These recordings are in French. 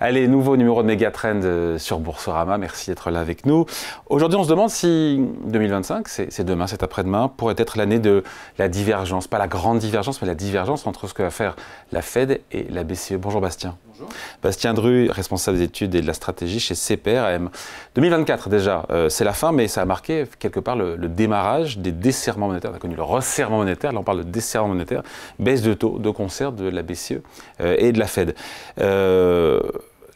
Allez, nouveau numéro de Megatrend sur Boursorama. Merci d'être là avec nous. Aujourd'hui, on se demande si 2025, c'est demain, c'est après-demain, pourrait être l'année de la divergence. Pas la grande divergence, mais la divergence entre ce que va faire la Fed et la BCE. Bonjour Bastien. Bonjour. Bastien Dru, responsable des études et de la stratégie chez CPRM. 2024 déjà, c'est la fin, mais ça a marqué quelque part le démarrage des desserrements monétaires. On a connu le resserrement monétaire, là on parle de desserrement monétaire, baisse de taux de concert de la BCE et de la Fed.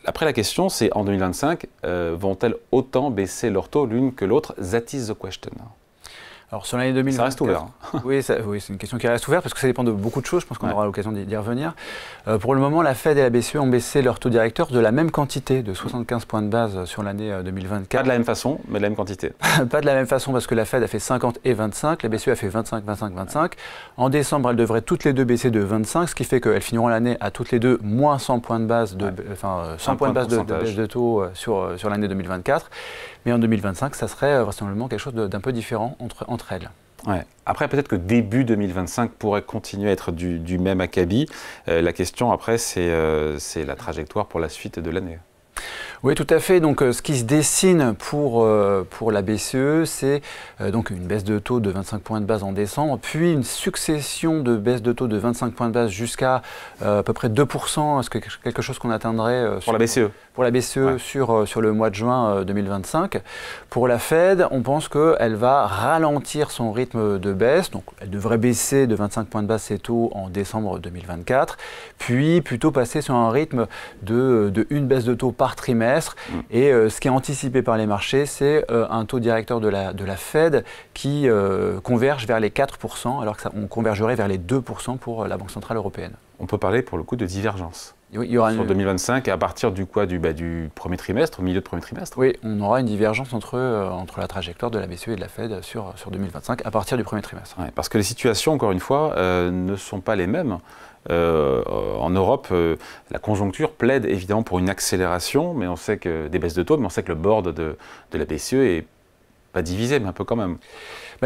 Après la question, c'est en 2025, vont-elles autant baisser leur taux l'une que l'autre? That is the question. Alors sur l'année 2024, ça reste ouvert. Oui, c'est une question qui reste ouverte parce que ça dépend de beaucoup de choses. Je pense qu'on aura l'occasion d'y revenir. Pour le moment, la Fed et la BCE ont baissé leur taux directeur de la même quantité, de 75 points de base sur l'année 2024. Pas de la même façon, mais de la même quantité. Pas de la même façon parce que la Fed a fait 50 et 25, la BCE a fait 25, 25, 25. En décembre, elles devraient toutes les deux baisser de 25, ce qui fait qu'elles finiront l'année à toutes les deux moins 100 points de base, 100 points de base de baisse de taux sur l'année 2024. Mais en 2025, ça serait vraisemblablement quelque chose d'un peu différent entre elles. Ouais. Après, peut-être que début 2025 pourrait continuer à être du même acabit. La question après, c'est la trajectoire pour la suite de l'année. Oui, tout à fait. Donc, ce qui se dessine pour la BCE, c'est donc une baisse de taux de 25 points de base en décembre, puis une succession de baisses de taux de 25 points de base jusqu'à à peu près 2%. Est-ce que quelque chose qu'on atteindrait pour la BCE? Pour la BCE sur le mois de juin 2025. Pour la Fed, on pense qu'elle va ralentir son rythme de baisse. Donc, elle devrait baisser de 25 points de base ses taux en décembre 2024, puis plutôt passer sur un rythme de une baisse de taux par trimestre. Et ce qui est anticipé par les marchés, c'est un taux directeur de la Fed qui converge vers les 4%, alors qu'on convergerait vers les 2% pour la Banque Centrale Européenne. On peut parler pour le coup de divergence. Oui, il y aura sur 2025, à partir du premier trimestre, au milieu de premier trimestre. Oui, on aura une divergence entre la trajectoire de la BCE et de la Fed sur 2025, à partir du premier trimestre. Ouais, parce que les situations, encore une fois, ne sont pas les mêmes. En Europe, la conjoncture plaide évidemment pour une accélération, mais on sait que des baisses de taux, mais on sait que le board de la BCE est pas divisé, mais un peu quand même.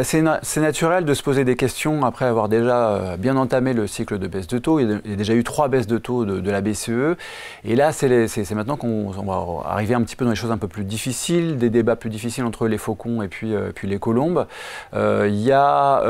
C'est naturel de se poser des questions après avoir déjà bien entamé le cycle de baisse de taux. Il y a déjà eu 3 baisses de taux de la BCE. Et là, c'est maintenant qu'on va arriver un petit peu dans les choses un peu plus difficiles, des débats plus difficiles entre les faucons et puis les colombes. Il y a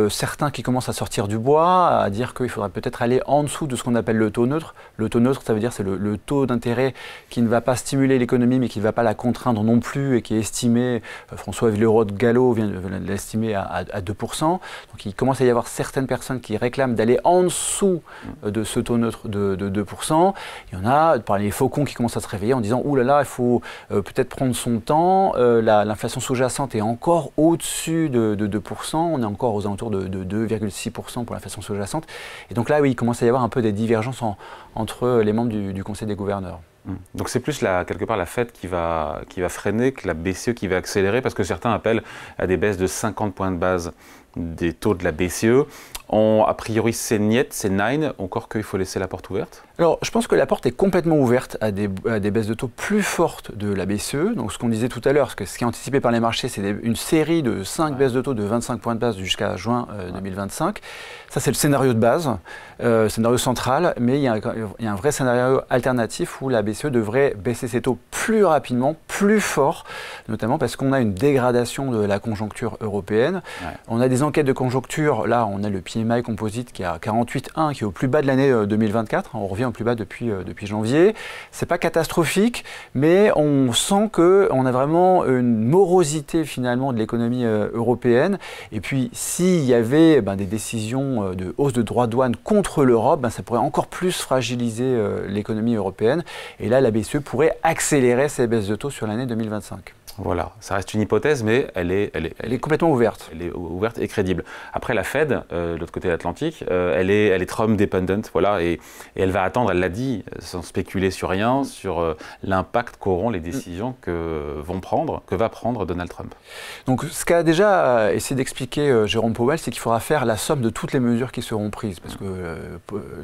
certains qui commencent à sortir du bois, à dire qu'il faudrait peut-être aller en dessous de ce qu'on appelle le taux neutre. Le taux neutre, ça veut dire c'est le taux d'intérêt qui ne va pas stimuler l'économie, mais qui ne va pas la contraindre non plus et qui est estimé, François Villeroy-de-Galhau vient de l'estimer à 2%. Donc il commence à y avoir certaines personnes qui réclament d'aller en dessous de ce taux neutre de 2%. Il y en a, par les faucons, qui commencent à se réveiller en disant « Ouh là là, il faut peut-être prendre son temps, l'inflation sous-jacente est encore au-dessus de 2%, on est encore aux alentours de 2,6% pour l'inflation sous-jacente. » Et donc là, oui, il commence à y avoir un peu des divergences entre les membres du Conseil des gouverneurs. Donc c'est plus quelque part la Fed qui va freiner que la BCE qui va accélérer, parce que certains appellent à des baisses de 50 points de base des taux de la BCE. A priori, c'est niet, c'est nein, encore qu'il faut laisser la porte ouverte? Alors, je pense que la porte est complètement ouverte à des baisses de taux plus fortes de la BCE. Donc, ce qu'on disait tout à l'heure, ce qui est anticipé par les marchés, c'est une série de 5 baisses de taux de 25 points de base jusqu'à juin 2025. Ça, c'est le scénario de base, scénario central, mais il y a un vrai scénario alternatif où la BCE devrait baisser ses taux plus rapidement, plus fort, notamment parce qu'on a une dégradation de la conjoncture européenne. On a des enquêtes de conjoncture, là, on a le PMI composite qui est à 48,1, qui est au plus bas de l'année 2024. On revient au plus bas depuis janvier. C'est pas catastrophique, mais on sent qu'on a vraiment une morosité finalement de l'économie européenne. Et puis, s'il y avait des décisions de hausse de droits de douane contre l'Europe, ça pourrait encore plus fragiliser l'économie européenne. Et là, la BCE pourrait accélérer ses baisses de taux sur l'année 2025. Voilà, ça reste une hypothèse, mais elle est complètement ouverte. Elle est ouverte et crédible. Après, la Fed, de l'autre côté de l'Atlantique, elle est Trump dependent, voilà, et elle va attendre, elle l'a dit, sans spéculer sur rien, sur l'impact qu'auront les décisions que va prendre Donald Trump. Donc, ce qu'a déjà essayé d'expliquer Jérôme Powell, c'est qu'il faudra faire la somme de toutes les mesures qui seront prises, parce que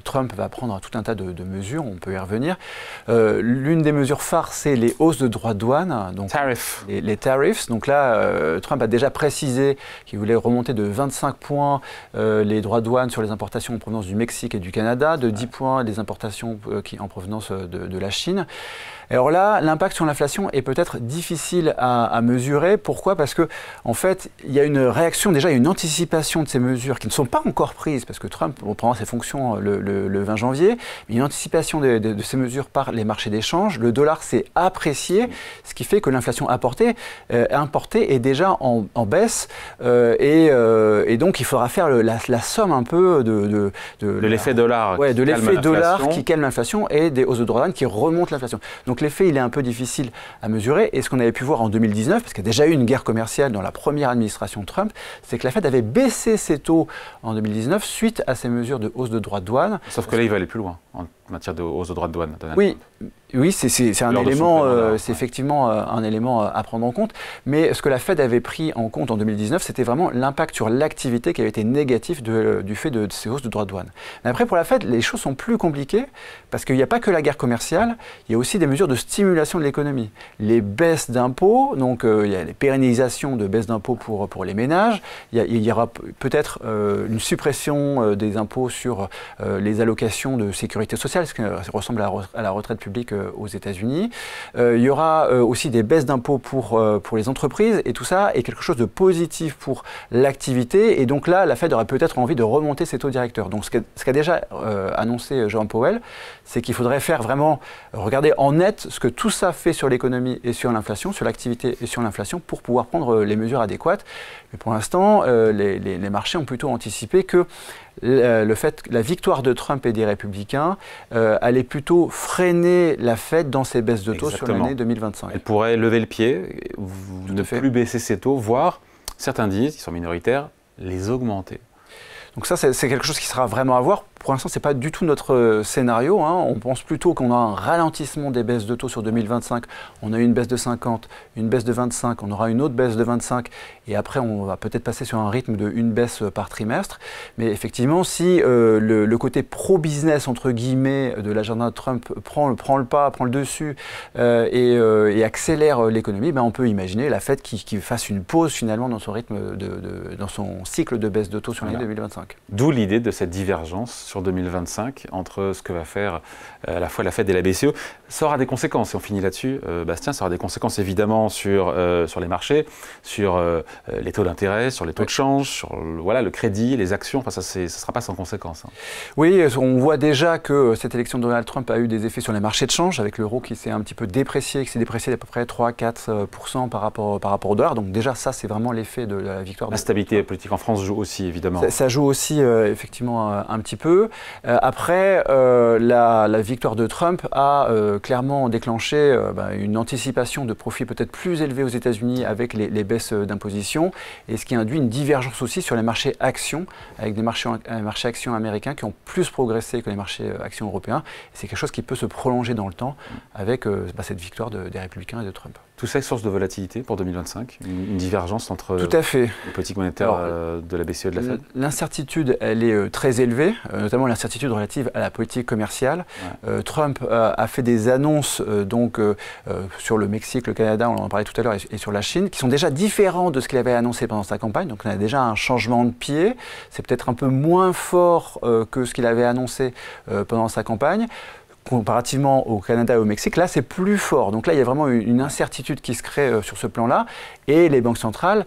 Trump va prendre tout un tas de mesures, on peut y revenir. L'une des mesures phares, c'est les hausses de droits de douane. Donc, Tariff. les tariffs. Donc là, Trump a déjà précisé qu'il voulait remonter de 25 points les droits de douane sur les importations en provenance du Mexique et du Canada, de 10 points les importations en provenance de la Chine. Alors là, l'impact sur l'inflation est peut-être difficile à mesurer. Pourquoi? Parce que, en fait, il y a une réaction, déjà, il y a une anticipation de ces mesures qui ne sont pas encore prises, parce que Trump reprendra ses fonctions le 20 janvier, mais une anticipation de ces mesures par les marchés d'échange. Le dollar s'est apprécié, ce qui fait que l'inflation importée est déjà en baisse, et donc il faudra faire la somme un peu de l'effet dollar, de l'effet dollar qui calme l'inflation et des hausses de droits de douane qui remontent l'inflation. Donc l'effet, il est un peu difficile à mesurer. Et ce qu'on avait pu voir en 2019, parce qu'il y a déjà eu une guerre commerciale dans la première administration de Trump, c'est que la Fed avait baissé ses taux en 2019 suite à ces mesures de hausse de droits de douane. Sauf que là, il va aller plus loin en matière de hausse de droits de douane. Oui, c'est un élément, c'est effectivement un élément à prendre en compte. Mais ce que la Fed avait pris en compte en 2019, c'était vraiment l'impact sur l'activité qui avait été négatif du fait de ces hausses de droits de douane. Mais après, pour la Fed, les choses sont plus compliquées parce qu'il n'y a pas que la guerre commerciale, il y a aussi des mesures de stimulation de l'économie. Les baisses d'impôts, donc il y a les pérennisations de baisses d'impôts pour les ménages, il y aura peut-être une suppression des impôts sur les allocations de sécurité sociale, ce qui ressemble à la retraite publique aux États-Unis. Il y aura aussi des baisses d'impôts pour les entreprises, et tout ça est quelque chose de positif pour l'activité. Et donc là, la Fed aurait peut-être envie de remonter ses taux directeurs. Donc ce qu'a déjà annoncé Jerome Powell, c'est qu'il faudrait faire vraiment regarder en net ce que tout ça fait sur l'économie et sur l'inflation, sur l'activité et sur l'inflation, pour pouvoir prendre les mesures adéquates. Mais pour l'instant, les marchés ont plutôt anticipé que le fait que la victoire de Trump et des républicains allait plutôt freiner la Fed dans ses baisses de taux sur l'année 2025. Elle pourrait lever le pied, ne plus baisser ses taux, voire, certains disent, qui sont minoritaires, les augmenter. Donc ça, c'est quelque chose qui sera vraiment à voir. Pour l'instant, ce n'est pas du tout notre scénario. On pense plutôt qu'on a un ralentissement des baisses de taux sur 2025. On a eu une baisse de 50, une baisse de 25, on aura une autre baisse de 25. Et après, on va peut-être passer sur un rythme de une baisse par trimestre. Mais effectivement, si le côté pro-business, entre guillemets, de l'agenda de Trump prend le pas, prend le dessus et accélère l'économie, on peut imaginer la Fed qui fasse une pause finalement dans son rythme, dans son cycle de baisse de taux sur l'année 2025. D'où l'idée de cette divergence sur 2025 entre ce que va faire à la fois la Fed et la BCE. Ça aura des conséquences, et on finit là-dessus, Bastien, ça aura des conséquences évidemment sur les marchés, sur les taux d'intérêt, sur les taux de change, sur le crédit, les actions, enfin ça ne sera pas sans conséquences. Oui, on voit déjà que cette élection de Donald Trump a eu des effets sur les marchés de change, avec l'euro qui s'est un petit peu déprécié, qui s'est déprécié d'à peu près 3-4% par rapport au dollar. Donc déjà ça, c'est vraiment l'effet de la victoire. La stabilité politique en France joue aussi évidemment. Ça joue aussi effectivement un petit peu. Après, la victoire de Trump a clairement déclenché une anticipation de profits peut-être plus élevés aux États-Unis avec les baisses d'imposition, et ce qui induit une divergence aussi sur les marchés actions, avec des marchés actions américains qui ont plus progressé que les marchés actions européens. C'est quelque chose qui peut se prolonger dans le temps avec cette victoire des républicains et de Trump. Tout ça est source de volatilité pour 2025, une divergence entre Tout à fait. les politiques monétaires de la BCE et de la Fed. L'incertitude, elle est très élevée, notamment l'incertitude relative à la politique commerciale. Ouais. Trump a fait des annonces sur le Mexique, le Canada, on en parlait tout à l'heure, et sur la Chine, qui sont déjà différents de ce qu'il avait annoncé pendant sa campagne. Donc on a déjà un changement de pied. C'est peut-être un peu moins fort que ce qu'il avait annoncé pendant sa campagne. Comparativement au Canada et au Mexique, là c'est plus fort. Donc là il y a vraiment une incertitude qui se crée sur ce plan-là, et les banques centrales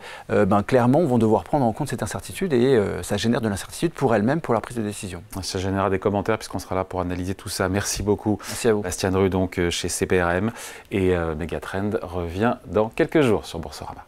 clairement vont devoir prendre en compte cette incertitude, et ça génère de l'incertitude pour elles-mêmes, pour leur prise de décision. Ça générera des commentaires puisqu'on sera là pour analyser tout ça. Merci beaucoup. Merci à vous. Bastien Drue donc chez CPRM, et Megatrend revient dans quelques jours sur Boursorama.